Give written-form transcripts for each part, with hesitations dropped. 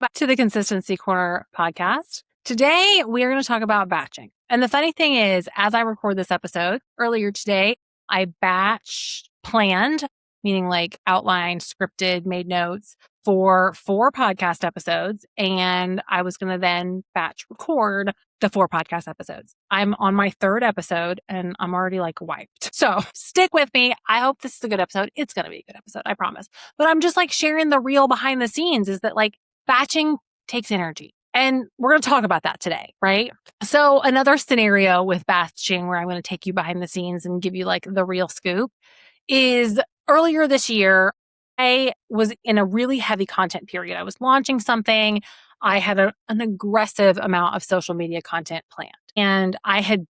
Back to the Consistency Corner podcast. Today, we are going to talk about batching. And the funny thing is, as I record this episode earlier today, I batch planned, meaning like outlined, scripted, made notes for 4 podcast episodes. And I was going to then batch record the 4 podcast episodes. I'm on my 3rd episode and I'm already like wiped. So stick with me. I hope this is a good episode. It's going to be a good episode. I promise. But I'm just like sharing the real behind the scenes is that like batching takes energy. And we're going to talk about that today, right? So another scenario with batching where I'm going to take you behind the scenes and give you like the real scoop is earlier this year, I was in a really heavy content period. I was launching something. I had an aggressive amount of social media content planned. And I had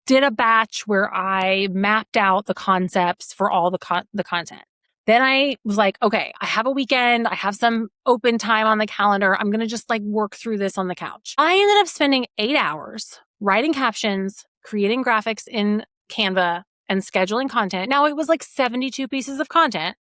did a batch where I mapped out the concepts for all the content. Then I was like, okay, I have a weekend. I have some open time on the calendar. I'm going to just like work through this on the couch. I ended up spending 8 hours writing captions, creating graphics in Canva, and scheduling content. Now it was like 72 pieces of content.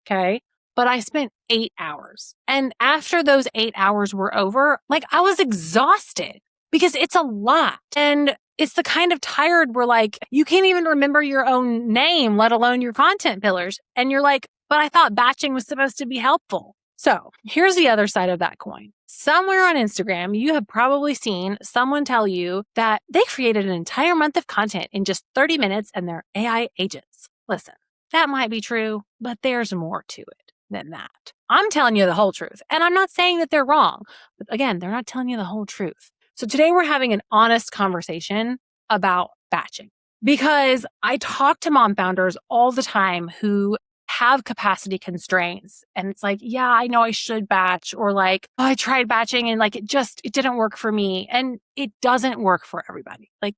Okay. But I spent 8 hours. And after those 8 hours were over, like I was exhausted because it's a lot. And it's the kind of tired where like, you can't even remember your own name, let alone your content pillars. And you're like, but I thought batching was supposed to be helpful. So here's the other side of that coin. Somewhere on Instagram, you have probably seen someone tell you that they created an entire month of content in just 30 minutes and they're AI agents. Listen, that might be true, but there's more to it than that. I'm telling you the whole truth. And I'm not saying that they're wrong, but again, they're not telling you the whole truth. So today we're having an honest conversation about batching because I talk to mom founders all the time who have capacity constraints. And it's like, yeah, I know I should batch, or like, oh, I tried batching and like, it didn't work for me. And it doesn't work for everybody. Like,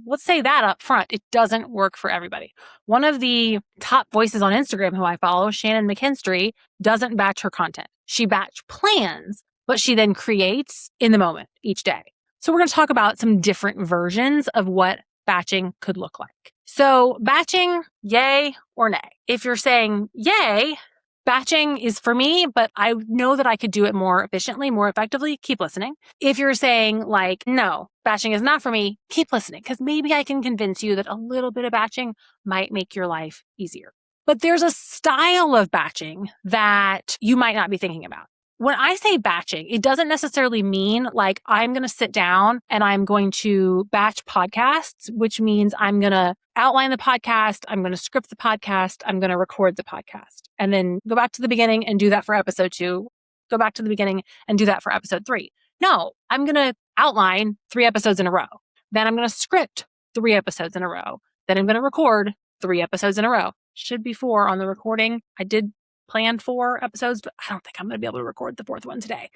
let's say that up front. It doesn't work for everybody. One of the top voices on Instagram who I follow, Shannon McKinstry, doesn't batch her content. She batch plans, but she then creates in the moment each day. So we're going to talk about some different versions of what batching could look like. So batching, yay or nay? If you're saying yay, batching is for me, but I know that I could do it more efficiently, more effectively, keep listening. If you're saying like, no, batching is not for me, keep listening because maybe I can convince you that a little bit of batching might make your life easier. But there's a style of batching that you might not be thinking about. When I say batching, it doesn't necessarily mean like I'm going to sit down and I'm going to batch podcasts, which means I'm going to outline the podcast, I'm going to script the podcast, I'm going to record the podcast, and then go back to the beginning and do that for episode 2, go back to the beginning and do that for episode 3. No, I'm going to outline 3 episodes in a row. Then I'm going to script 3 episodes in a row. Then I'm going to record 3 episodes in a row. Should be 4 on the recording. I did plan 4 episodes, but I don't think I'm going to be able to record the 4th one today.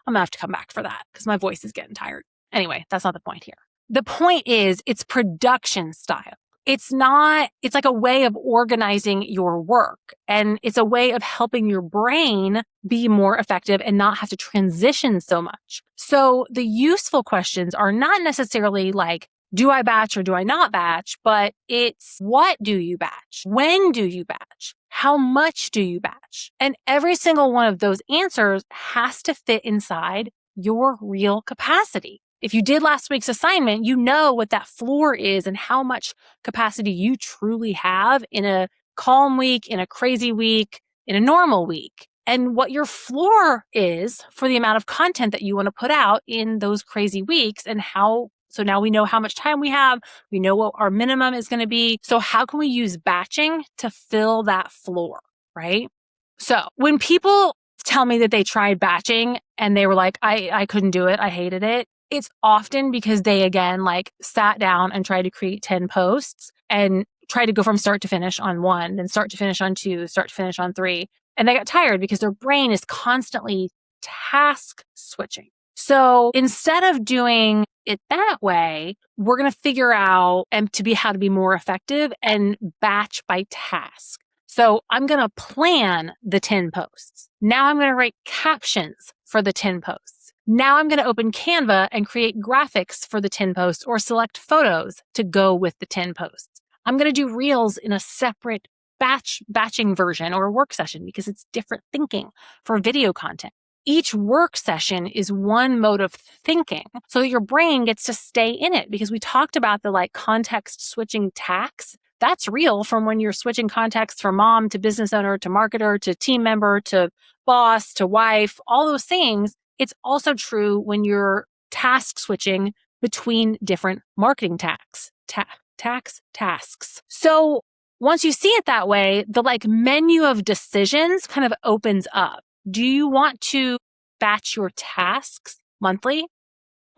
I'm going to have to come back for that because my voice is getting tired. Anyway, that's not the point here. The point is it's production style. It's like a way of organizing your work, and it's a way of helping your brain be more effective and not have to transition so much. So the useful questions are not necessarily like, do I batch or do I not batch? But it's what do you batch? When do you batch? How much do you batch? And every single one of those answers has to fit inside your real capacity. If you did last week's assignment, you know what that floor is and how much capacity you truly have in a calm week, in a crazy week, in a normal week, and what your floor is for the amount of content that you want to put out in those crazy weeks and how. So now we know how much time we have. We know what our minimum is going to be. So how can we use batching to fill that floor, right? So when people tell me that they tried batching and they were like, I couldn't do it, I hated it, it's often because they, again, like sat down and tried to create 10 posts and tried to go from start to finish on 1, then start to finish on 2, start to finish on 3. And they got tired because their brain is constantly task switching. So instead of doing it that way, we're going to figure out how to be more effective and batch by task. So I'm going to plan the 10 posts. Now I'm going to write captions for the 10 posts. Now I'm going to open Canva and create graphics for the 10 posts or select photos to go with the 10 posts. I'm going to do reels in a separate batching version or a work session because it's different thinking for video content. each work session is one mode of thinking so that your brain gets to stay in it, because we talked about the context switching tax. That's real from when you're switching context from mom to business owner to marketer to team member to boss to wife, all those things. It's also true when you're task switching between different marketing tasks. So once you see it that way, the menu of decisions kind of opens up. Do you want to batch your tasks monthly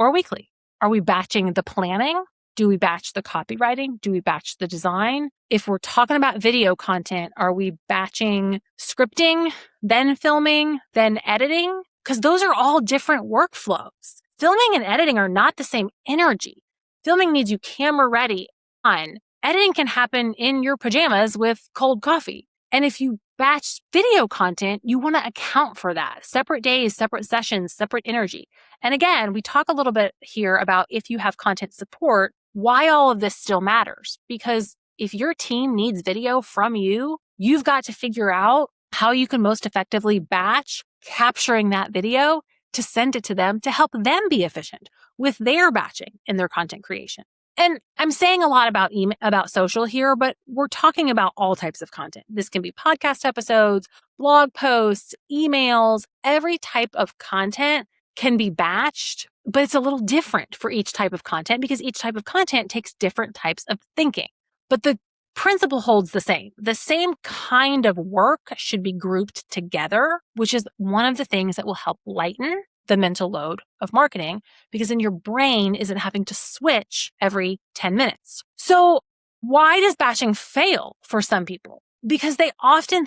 or weekly? Are we batching the planning? Do we batch the copywriting? Do we batch the design? If we're talking about video content, are we batching scripting, then filming, then editing? Because those are all different workflows. Filming and editing are not the same energy. Filming needs you camera ready on. Editing can happen in your pajamas with cold coffee. And if you batch video content, you want to account for that. Separate days, separate sessions, separate energy. And again, we talk a little bit here about if you have content support, why all of this still matters. Because if your team needs video from you, you've got to figure out how you can most effectively batch capturing that video to send it to them to help them be efficient with their batching in their content creation. And I'm saying a lot about social here, but we're talking about all types of content. This can be podcast episodes, blog posts, emails. Every type of content can be batched, but it's a little different for each type of content because each type of content takes different types of thinking. But the principle holds the same. The same kind of work should be grouped together, which is one of the things that will help lighten the mental load of marketing, because then your brain isn't having to switch every 10 minutes. So why does batching fail for some people? Because they often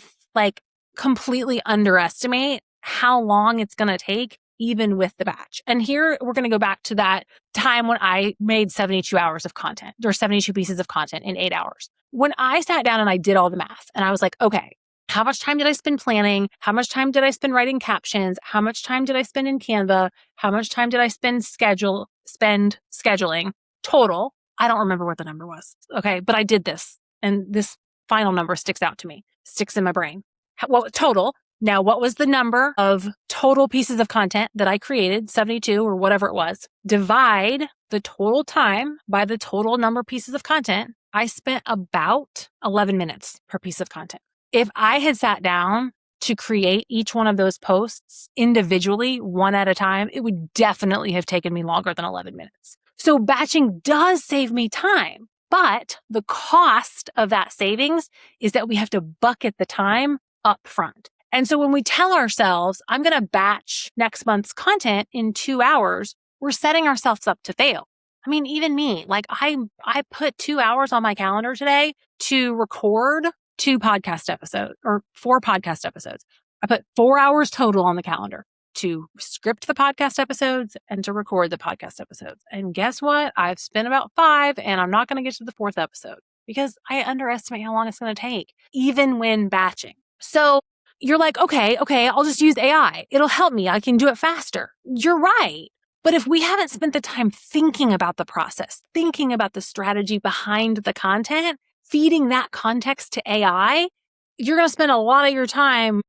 completely underestimate how long it's going to take even with the batch. And here we're going to go back to that time when I made 72 hours of content or 72 pieces of content in 8 hours. When I sat down and I did all the math and I was like, okay, how much time did I spend planning? How much time did I spend writing captions? How much time did I spend in Canva? How much time did I spend scheduling total? I don't remember what the number was. Okay. But I did this and this final number sticks out to me, sticks in my brain. What total? Now, what was the number of total pieces of content that I created, 72 or whatever it was? Divide the total time by the total number of pieces of content. I spent about 11 minutes per piece of content. If I had sat down to create each one of those posts individually, one at a time, it would definitely have taken me longer than 11 minutes. So batching does save me time, but the cost of that savings is that we have to bucket the time up front. And so when we tell ourselves, I'm going to batch next month's content in 2 hours, we're setting ourselves up to fail. I mean, even me, I put 2 hours on my calendar today to record 4 podcast episodes. I put 4 hours total on the calendar to script the podcast episodes and to record the podcast episodes. And guess what? I've spent about 5 and I'm not going to get to the 4th episode because I underestimate how long it's going to take, even when batching. So you're like, okay, I'll just use AI. It'll help me. I can do it faster. You're right. But if we haven't spent the time thinking about the process, thinking about the strategy behind the content, feeding that context to AI, you're going to spend a lot of your time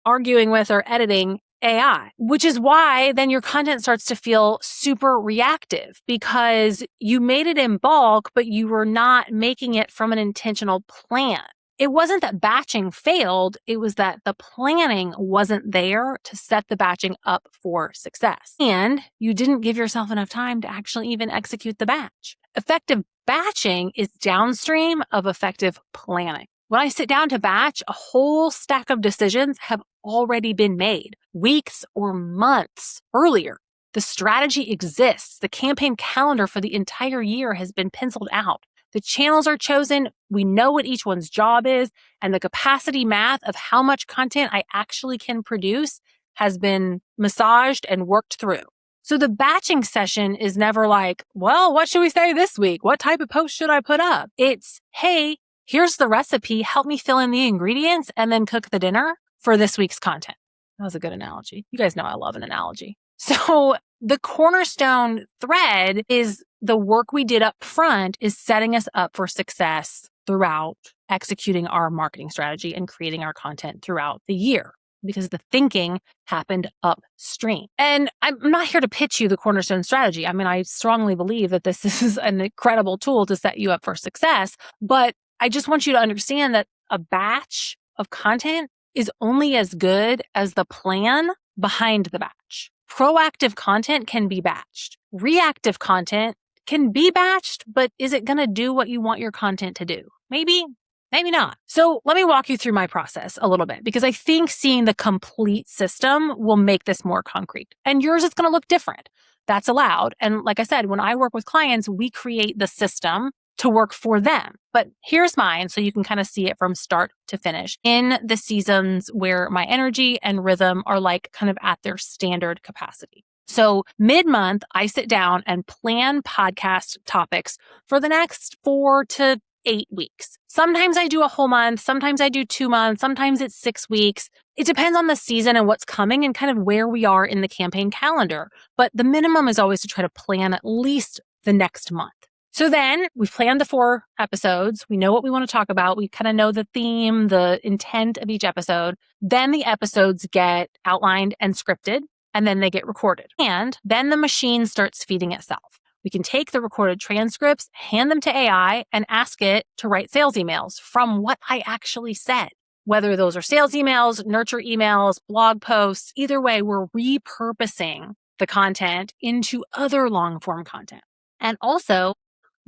arguing with or editing AI, which is why then your content starts to feel super reactive because you made it in bulk, but you were not making it from an intentional plan. It wasn't that batching failed. It was that the planning wasn't there to set the batching up for success. And you didn't give yourself enough time to actually even execute the batch. Effective batching is downstream of effective planning. When I sit down to batch, a whole stack of decisions have already been made weeks or months earlier. The strategy exists. The campaign calendar for the entire year has been penciled out. The channels are chosen. We know what each one's job is, and the capacity math of how much content I actually can produce has been massaged and worked through. So the batching session is never like, well, what should we say this week? What type of post should I put up? It's, hey, here's the recipe. Help me fill in the ingredients and then cook the dinner for this week's content. That was a good analogy. You guys know I love an analogy. So the cornerstone thread is the work we did up front is setting us up for success throughout executing our marketing strategy and creating our content throughout the year. because the thinking happened upstream. And I'm not here to pitch you the cornerstone strategy. I mean, I strongly believe that this is an incredible tool to set you up for success, but I just want you to understand that a batch of content is only as good as the plan behind the batch. Proactive content can be batched. Reactive content can be batched, but is it going to do what you want your content to do? Maybe, maybe not. So let me walk you through my process a little bit, because I think seeing the complete system will make this more concrete. And yours is going to look different. That's allowed. And like I said, when I work with clients, we create the system to work for them. But here's mine, so you can kind of see it from start to finish in the seasons where my energy and rhythm are like kind of at their standard capacity. So mid-month, I sit down and plan podcast topics for the next 4 to 8 weeks. Sometimes I do a whole month. Sometimes I do 2 months. Sometimes it's 6 weeks. It depends on the season and what's coming and kind of where we are in the campaign calendar. But the minimum is always to try to plan at least the next month. So then we've planned the 4 episodes. We know what we want to talk about. We kind of know the theme, the intent of each episode. Then the episodes get outlined and scripted, and then they get recorded. And then the machine starts feeding itself. We can take the recorded transcripts, hand them to AI, and ask it to write sales emails from what I actually said. Whether those are sales emails, nurture emails, blog posts, either way, we're repurposing the content into other long form content. And also,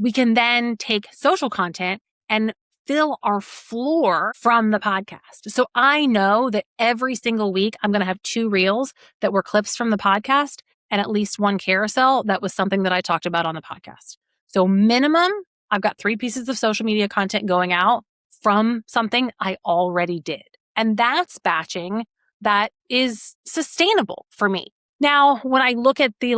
we can then take social content and fill our floor from the podcast. So I know that every single week I'm going to have 2 reels that were clips from the podcast and at least 1 carousel that was something that I talked about on the podcast. So minimum, I've got 3 pieces of social media content going out from something I already did. And that's batching that is sustainable for me. Now, when I look at the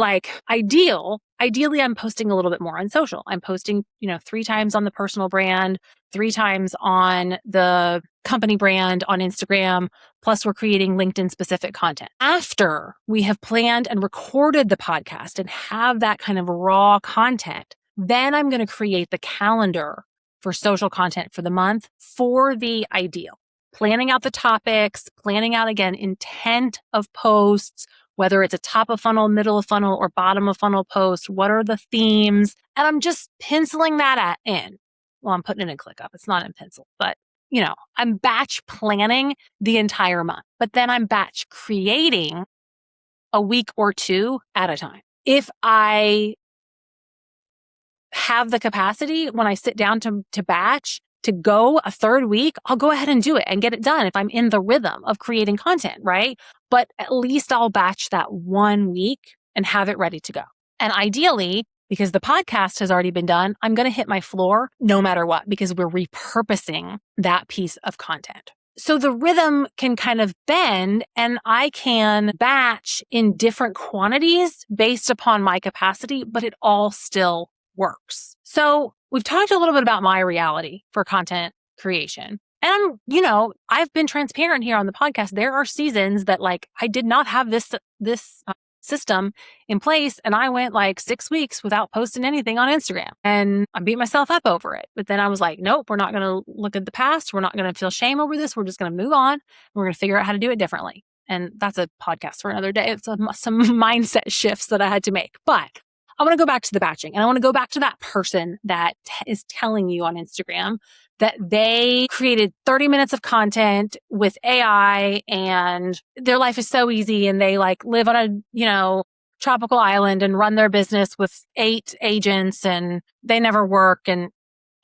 ideally I'm posting a little bit more on social. I'm posting, 3 times on the personal brand, 3 times on the company brand on Instagram, plus we're creating LinkedIn specific content. After we have planned and recorded the podcast and have that kind of raw content, then I'm going to create the calendar for social content for the month for the ideal. Planning out the topics, planning out again, intent of posts, whether it's a top of funnel, middle of funnel, or bottom of funnel post, what are the themes? And I'm just penciling that in. Well, I'm putting it in ClickUp. It's not in pencil, but I'm batch planning the entire month, but then I'm batch creating a week or 2 at a time. If I have the capacity when I sit down to batch to go a 3rd week, I'll go ahead and do it and get it done if I'm in the rhythm of creating content, right? But at least I'll batch that 1 week and have it ready to go. And ideally, because the podcast has already been done, I'm going to hit my floor no matter what, because we're repurposing that piece of content. So the rhythm can kind of bend, and I can batch in different quantities based upon my capacity, but it all still works. So we've talked a little bit about my reality for content creation. And I've been transparent here on the podcast. There are seasons that I did not have this system in place, and I went 6 weeks without posting anything on Instagram, and I beat myself up over it. But then I was like, nope, we're not going to look at the past. We're not going to feel shame over this. We're just going to move on. We're going to figure out how to do it differently. And that's a podcast for another day. It's some mindset shifts that I had to make. But I want to go back to the batching, and I want to go back to that person that is telling you on Instagram that they created 30 minutes of content with AI and their life is so easy, and they live on a, tropical island and run their business with 8 agents, and they never work. And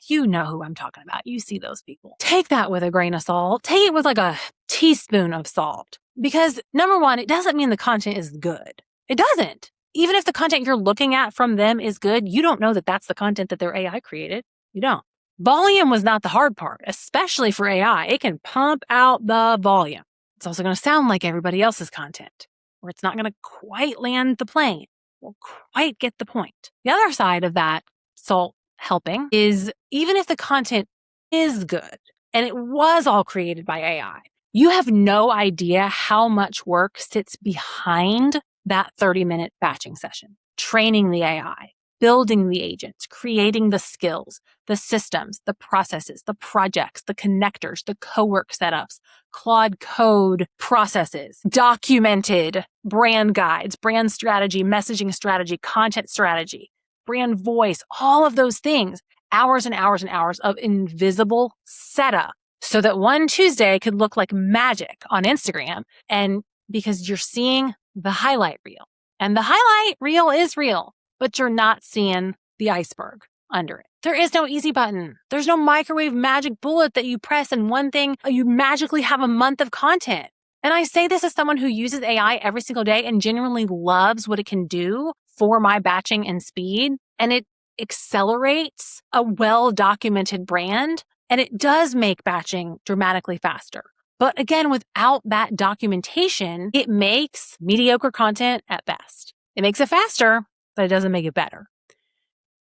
you know who I'm talking about. You see those people. Take that with a grain of salt. Take it with a teaspoon of salt, because number one, it doesn't mean the content is good. It doesn't. Even if the content you're looking at from them is good, you don't know that that's the content that their AI created. You don't. Volume was not the hard part, especially for AI. It can pump out the volume. It's also going to sound like everybody else's content, or it's not going to quite land the plane or quite get the point. The other side of that salt helping is, even if the content is good and it was all created by AI, you have no idea how much work sits behind that 30-minute batching session, training the AI, building the agents, creating the skills, the systems, the processes, the projects, the connectors, the co-work setups, Claude code processes, documented brand guides, brand strategy, messaging strategy, content strategy, brand voice, all of those things, hours and hours and hours of invisible setup so that one Tuesday could look like magic on Instagram. And because you're seeing the highlight reel, and the highlight reel is real, but you're not seeing the iceberg under it. There is no easy button. There's no microwave magic bullet that you press and one thing, you magically have a month of content. And I say this as someone who uses AI every single day and genuinely loves what it can do for my batching and speed. And it accelerates a well-documented brand. And it does make batching dramatically faster. But again, without that documentation, it makes mediocre content at best. It makes it faster, but it doesn't make it better.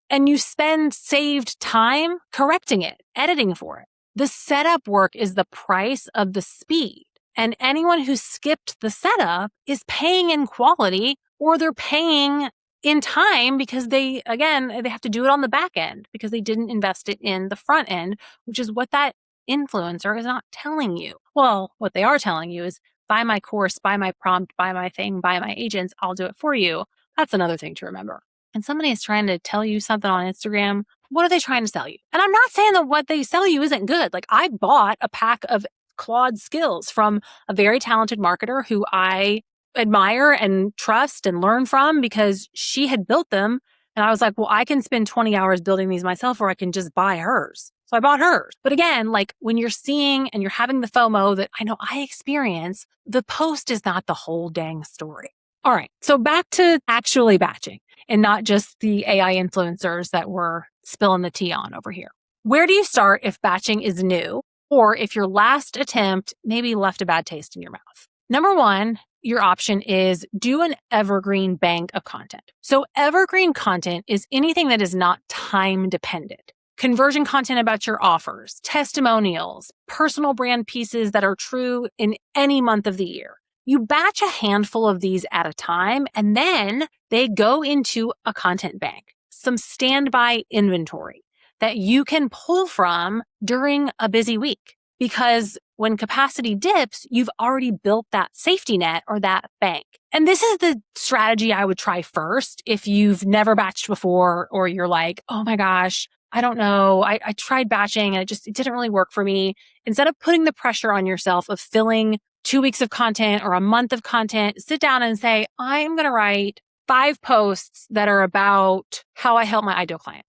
And you spend saved time correcting it, editing for it. The setup work is the price of the speed. And anyone who skipped the setup is paying in quality, or they're paying in time because they have to do it on the back end because they didn't invest it in the front end, which is what that influencer is not telling you. Well, what they are telling you is buy my course, buy my prompt, buy my thing, buy my agents, I'll do it for you. That's another thing to remember. And somebody is trying to tell you something on Instagram, what are they trying to sell you? And I'm not saying that what they sell you isn't good. Like, I bought a pack of Claude skills from a very talented marketer who I admire and trust and learn from because she had built them. And I was like, well, I can spend 20 hours building these myself, or I can just buy hers. So I bought hers. But again, like, when you're seeing and you're having the FOMO that I know I experience, the post is not the whole dang story. All right. So back to actually batching and not just the AI influencers that we're spilling the tea on over here. Where do you start if batching is new, or if your last attempt maybe left a bad taste in your mouth? Number one, your option is do an evergreen bank of content. So evergreen content is anything that is not time dependent. Conversion content about your offers, testimonials, personal brand pieces that are true in any month of the year. You batch a handful of these at a time, and then they go into a content bank, some standby inventory that you can pull from during a busy week. Because when capacity dips, you've already built that safety net or that bank. And this is the strategy I would try first if you've never batched before, or you're like, oh my gosh, I don't know. I tried batching and it didn't really work for me. Instead of putting the pressure on yourself of filling 2 weeks of content or a month of content, sit down and say, I'm going to write 5 posts that are about how I help my ideal client.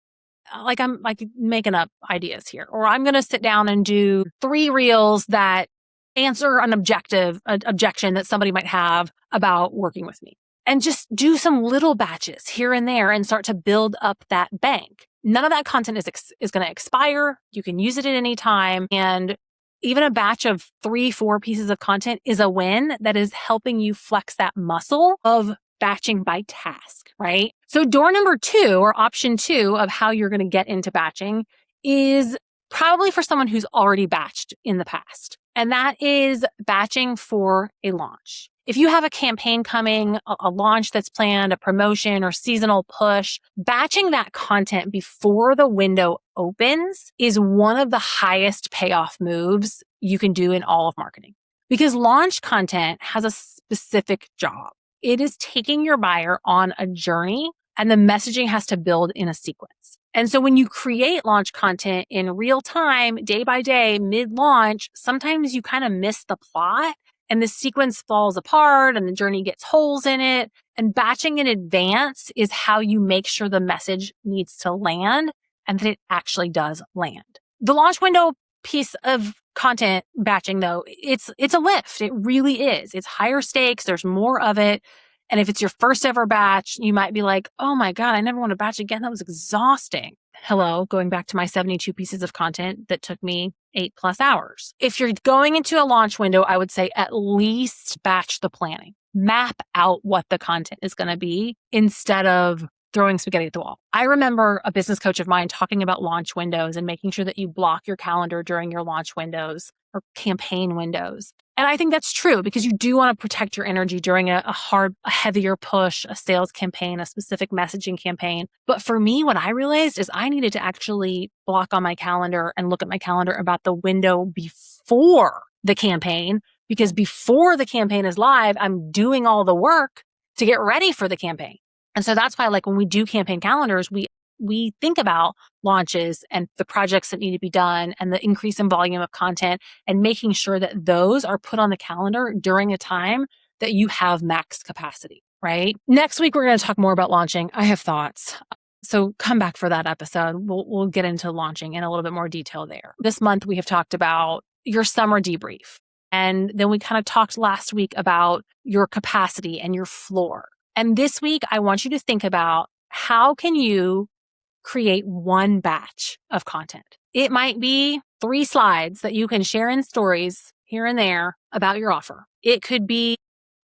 Like, I'm like making up ideas here. Or I'm going to sit down and do 3 reels that answer an objection that somebody might have about working with me. And just do some little batches here and there and start to build up that bank. None of that content is going to expire. You can use it at any time. And even a batch of 3-4 pieces of content is a win that is helping you flex that muscle of batching by task, right? So door number 2, or option 2 of how you're going to get into batching, is probably for someone who's already batched in the past. And that is batching for a launch. If you have a campaign coming, a launch that's planned, a promotion or seasonal push, batching that content before the window opens is one of the highest payoff moves you can do in all of marketing. Because launch content has a specific job. It is taking your buyer on a journey, and the messaging has to build in a sequence. And so when you create launch content in real time, day by day, mid-launch, sometimes you kind of miss the plot and the sequence falls apart and the journey gets holes in it. And batching in advance is how you make sure the message needs to land and that it actually does land. The launch window piece of content batching, though, it's a lift. It really is. It's higher stakes. There's more of it. And if it's your first ever batch, you might be like, oh my God, I never want to batch again. That was exhausting. Hello, going back to my 72 pieces of content that took me 8+ hours. If you're going into a launch window, I would say at least batch the planning. Map out what the content is going to be instead of throwing spaghetti at the wall. I remember a business coach of mine talking about launch windows and making sure that you block your calendar during your launch windows or campaign windows. And I think that's true because you do want to protect your energy during a heavier push, a sales campaign, a specific messaging campaign. But for me, what I realized is I needed to actually block on my calendar and look at my calendar about the window before the campaign, because before the campaign is live, I'm doing all the work to get ready for the campaign. And so that's why, like, when we do campaign calendars, we think about launches and the projects that need to be done and the increase in volume of content and making sure that those are put on the calendar during a time that you have max capacity, right? Next week, we're going to talk more about launching. I have thoughts. So come back for that episode. We'll get into launching in a little bit more detail there. This month, we have talked about your summer debrief. And then we kind of talked last week about your capacity and your floor. And this week, I want you to think about how can you create one batch of content. It might be 3 slides that you can share in stories here and there about your offer. It could be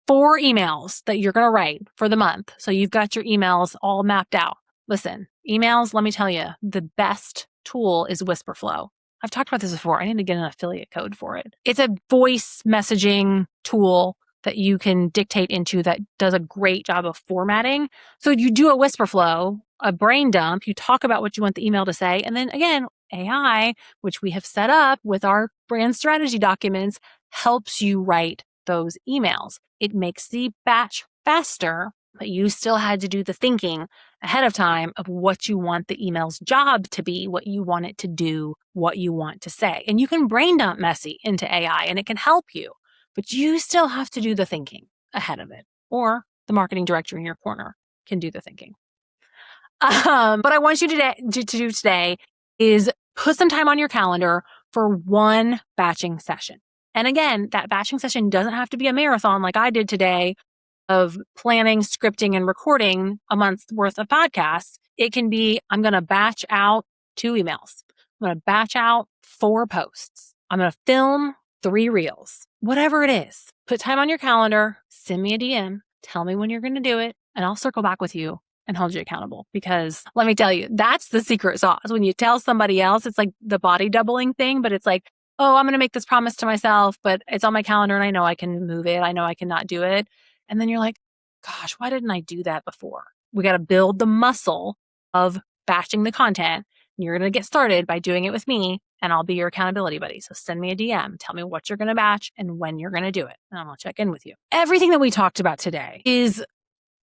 4 emails that you're going to write for the month. So you've got your emails all mapped out. Listen, emails, let me tell you, the best tool is Whisperflow. I've talked about this before. I need to get an affiliate code for it. It's a voice messaging tool that you can dictate into that does a great job of formatting. So you do a Whisperflow, a brain dump, you talk about what you want the email to say. And then again, AI, which we have set up with our brand strategy documents, helps you write those emails. It makes the batch faster, but you still had to do the thinking ahead of time of what you want the email's job to be, what you want it to do, what you want to say. And you can brain dump messy into AI and it can help you, but you still have to do the thinking ahead of it, or the marketing director in your corner can do the thinking. What I want you to do today is put some time on your calendar for one batching session. And again, that batching session doesn't have to be a marathon like I did today of planning, scripting, and recording a month's worth of podcasts. It can be, I'm going to batch out 2 emails. I'm going to batch out 4 posts. I'm going to film 3 reels. Whatever it is, put time on your calendar, send me a DM, tell me when you're going to do it, and I'll circle back with you and hold you accountable. Because let me tell you, that's the secret sauce. When you tell somebody else, it's like the body doubling thing, but it's like, oh, I'm going to make this promise to myself, but it's on my calendar and I know I can move it. I know I cannot do it. And then you're like, gosh, why didn't I do that before? We got to build the muscle of batching the content. And you're going to get started by doing it with me, and I'll be your accountability buddy. So send me a DM, tell me what you're going to batch and when you're going to do it. And I'll check in with you. Everything that we talked about today is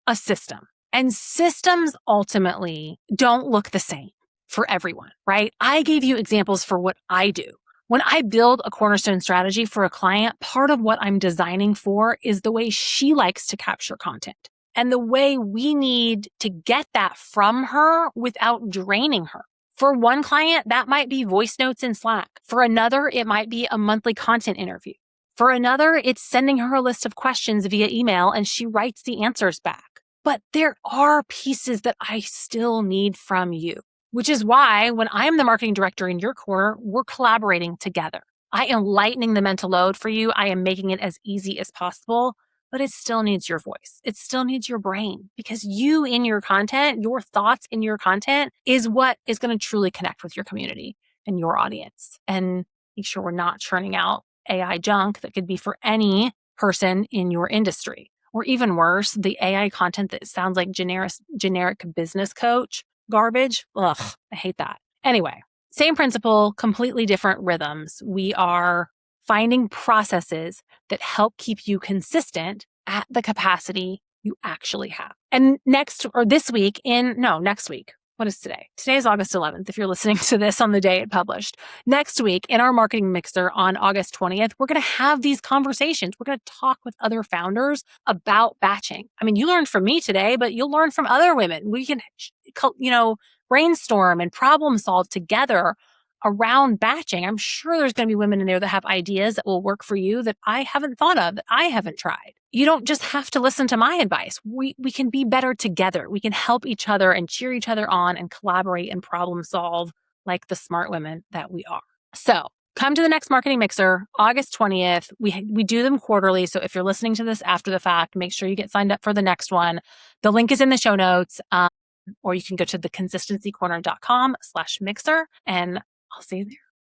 a system. And systems ultimately don't look the same for everyone, right? I gave you examples for what I do. When I build a cornerstone strategy for a client, part of what I'm designing for is the way she likes to capture content and the way we need to get that from her without draining her. For one client, that might be voice notes in Slack. For another, it might be a monthly content interview. For another, it's sending her a list of questions via email and she writes the answers back. But there are pieces that I still need from you, which is why when I am the marketing director in your corner, we're collaborating together. I am lightening the mental load for you. I am making it as easy as possible, but it still needs your voice. It still needs your brain, because you in your content, your thoughts in your content is what is going to truly connect with your community and your audience, and make sure we're not churning out AI junk that could be for any person in your industry. Or even worse, the AI content that sounds like generic business coach garbage. Ugh, I hate that. Anyway, same principle, completely different rhythms. We are finding processes that help keep you consistent at the capacity you actually have. And next week. What is today? Today is August 11th, if you're listening to this on the day it published. Next week, in our marketing mixer on August 20th, we're going to have these conversations. We're going to talk with other founders about batching. I mean, you learned from me today, but you'll learn from other women. We can, brainstorm and problem solve together around batching. I'm sure there's going to be women in there that have ideas that will work for you that I haven't thought of, that I haven't tried. You don't just have to listen to my advice. We can be better together. We can help each other and cheer each other on and collaborate and problem solve like the smart women that we are. So come to the next marketing mixer, August 20th. We do them quarterly. So if you're listening to this after the fact, make sure you get signed up for the next one. The link is in the show notes, or you can go to theconsistencycorner.com/mixer, and I'll see you there.